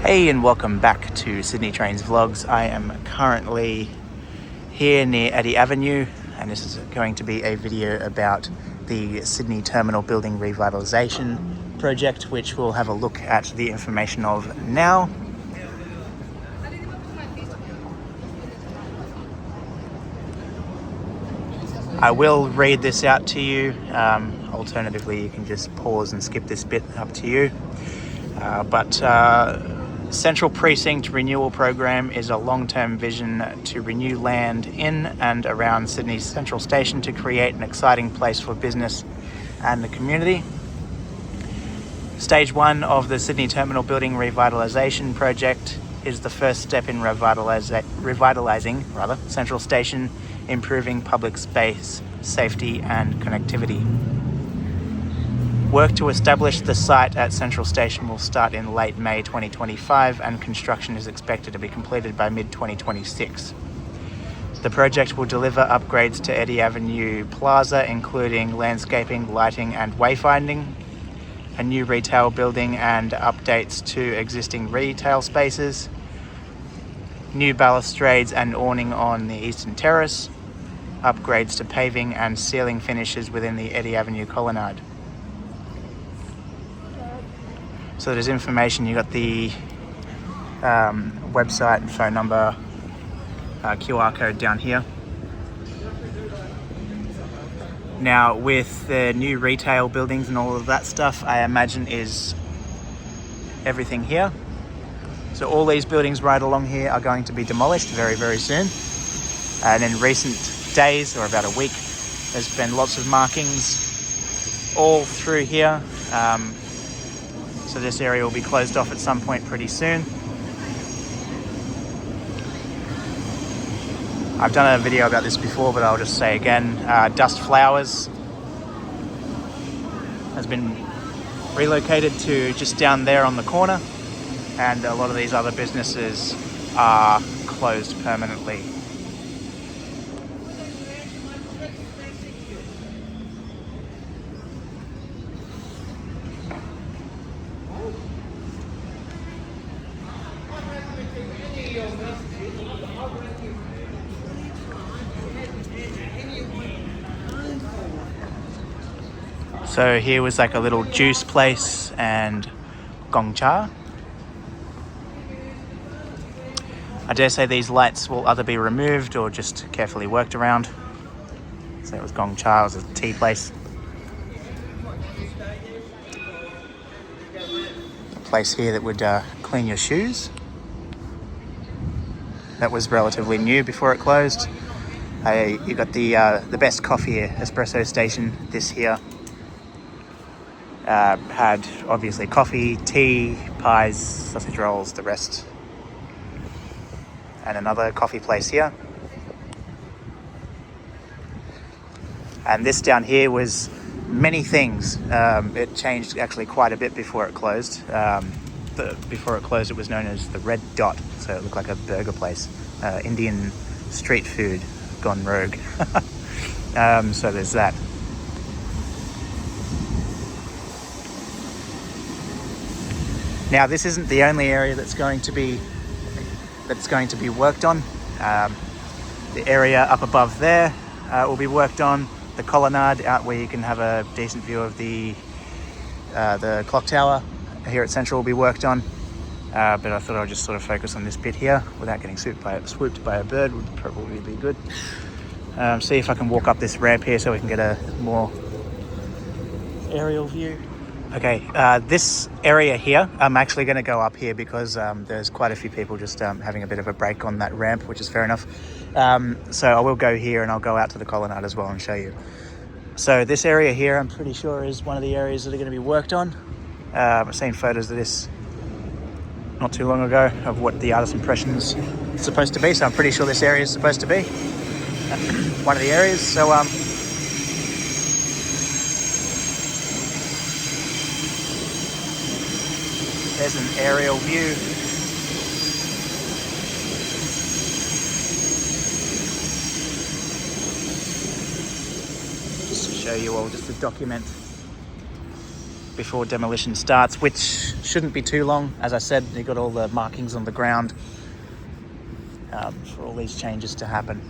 Hey, and welcome back to Sydney Trains Vlogs. I am currently here near Eddy Avenue, and this is going to be a video about the Sydney Terminal Building Revitalisation project, which we'll have a look at the information of now. I will read this out to you. Alternatively, you can just pause and skip this bit, up to you. Central Precinct Renewal Program is a long-term vision to renew land in and around Sydney's Central Station to create an exciting place for business and the community. Stage 1 of the Sydney Terminal Building Revitalisation Project is the first step in revitalising Central Station, improving public space, safety and connectivity. Work to establish the site at Central Station will start in late May 2025 and construction is expected to be completed by mid-2026. The project will deliver upgrades to Eddy Avenue Plaza, including landscaping, lighting and wayfinding, a new retail building and updates to existing retail spaces, new balustrades and awning on the Eastern Terrace, upgrades to paving and ceiling finishes within the Eddy Avenue colonnade. So there's information. You got the website and phone number, QR code down here. Now, with the new retail buildings and all of that stuff, I imagine is everything here. So all these buildings right along here are going to be demolished very, very soon. And in recent days, or about a week, there's been lots of markings all through here. So this area will be closed off at some point pretty soon. I've done a video about this before, but I'll just say again, Dust Flowers has been relocated to just down there on the corner, and a lot of these other businesses are closed permanently. So here was like a little juice place and gong cha. I dare say these lights will either be removed or just carefully worked around. So it was gong cha, it was a tea place. A place here that would clean your shoes. That was relatively new before it closed. You got the best coffee espresso station, this here. Had obviously coffee, tea, pies, sausage rolls, the rest. And another coffee place here. And this down here was many things. It changed actually quite a bit before it closed. Before it closed, it was known as the Red Dot, so it looked like a burger place. Indian street food gone rogue. So there's that. Now, this isn't the only area that's going to be worked on. The area up above there will be worked on. The colonnade out where you can have a decent view of the clock tower here at Central will be worked on. But I thought I'd just sort of focus on this bit here without getting swooped by a bird would probably be good. See if I can walk up this ramp here so we can get a more aerial view. Okay, this area here, I'm actually going to go up here because there's quite a few people just having a bit of a break on that ramp, which is fair enough. So I will go here and I'll go out to the colonnade as well and show you. So this area here, I'm pretty sure is one of the areas that are going to be worked on. I've seen photos of this not too long ago of what the artist impression's supposed to be, so I'm pretty sure this area is supposed to be one of the areas. So there's an aerial view. Just to show you all, just to document before demolition starts, which shouldn't be too long. As I said, you've got all the markings on the ground for all these changes to happen.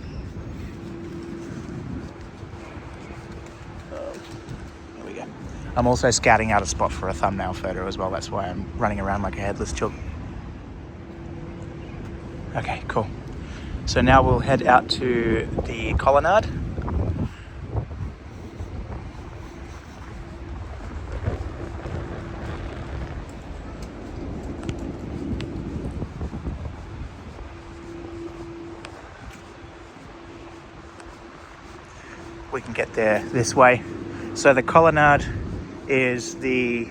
There we go. I'm also scouting out a spot for a thumbnail photo as well. That's why I'm running around like a headless chook. Okay, cool. So now we'll head out to the colonnade. We can get there this way. So the colonnade is I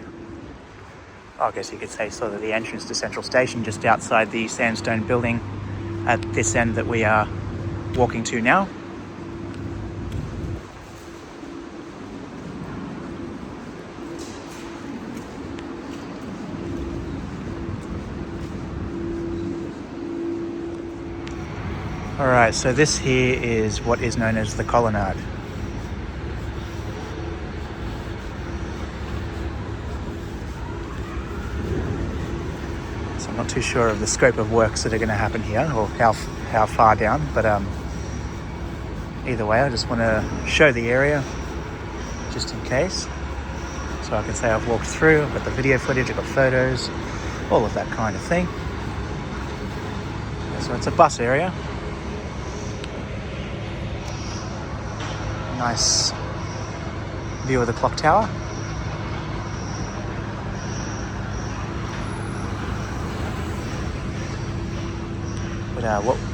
guess you could say sort of the entrance to Central Station, just outside the sandstone building at this end that we are walking to now. All right, so this here is what is known as the colonnade. I'm not too sure of the scope of works that are going to happen here, or how far down, but either way, I just want to show the area just in case, so I can say I've walked through. I've got the video footage, I've got photos, all of that kind of thing. So it's a bus area. Nice view of the clock tower.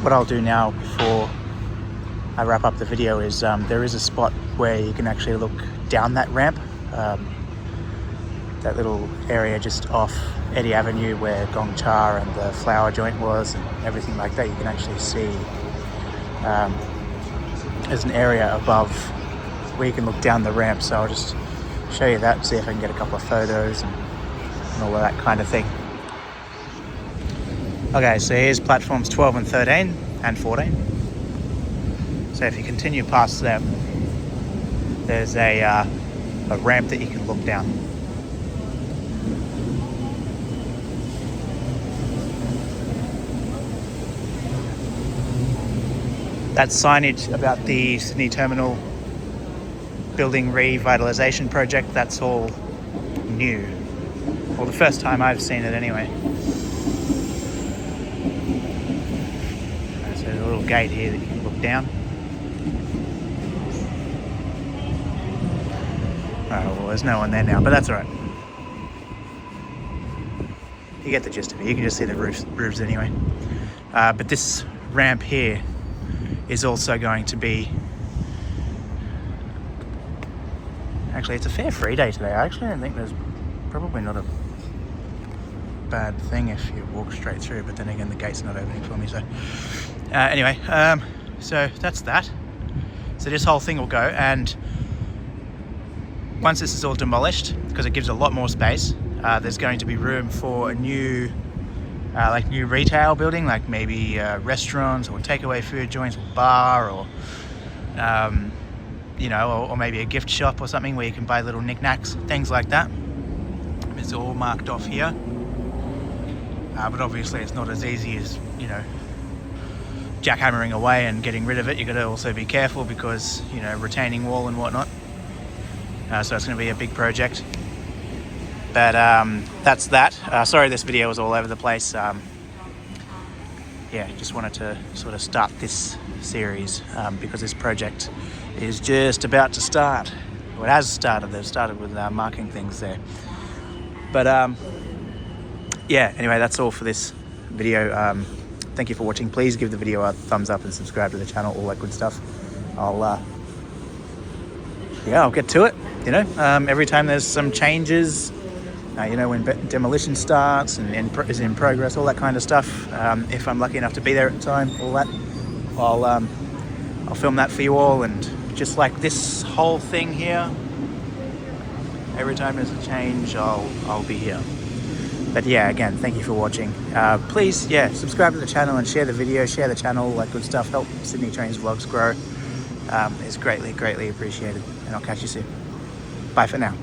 What I'll do now before I wrap up the video is there is a spot where you can actually look down that ramp, that little area just off Eddy Avenue where Gong Cha and the flower joint was and everything like that. You can actually see there's an area above where you can look down the ramp, so I'll just show you that, see if I can get a couple of photos and all of that kind of thing. Okay, so here's platforms 12 and 13 and 14. So if you continue past them, there's a ramp that you can look down. That signage about the Sydney Terminal building revitalisation project, that's all new. Well, the first time I've seen it anyway. There's a little gate here that you can look down. Oh, well, there's no one there now, but that's all right. You get the gist of it. You can just see the roofs anyway. But this ramp here is also going to be... Actually, it's a fair free day today. I actually don't think there's probably not a bad thing if you walk straight through, but then again, the gate's not opening for me, so... Anyway, so that's that. So this whole thing will go, and once this is all demolished, because it gives a lot more space, there's going to be room for a new new retail building, like maybe restaurants or takeaway food joints or bar, or or maybe a gift shop or something where you can buy little knickknacks, things like that. It's all marked off here, but obviously it's not as easy as jackhammering away and getting rid of it. You've got to also be careful because retaining wall and whatnot. So it's going to be a big project. But that's that. Sorry this video was all over the place. Just wanted to sort of start this series because this project is just about to start. Well, it has started. They've started with marking things there. But anyway, that's all for this video. Thank you for watching. Please give the video a thumbs up and subscribe to the channel, all that good stuff. I'll get to it. Every time there's some changes, when demolition starts and is in progress, all that kind of stuff. If I'm lucky enough to be there at the time, all that, I'll film that for you all. And just like this whole thing here, every time there's a change, I'll be here. But again, thank you for watching. Please, subscribe to the channel and share the video, share the channel, all that good stuff. Help Sydney Trains Vlogs grow. It's greatly, greatly appreciated. And I'll catch you soon. Bye for now.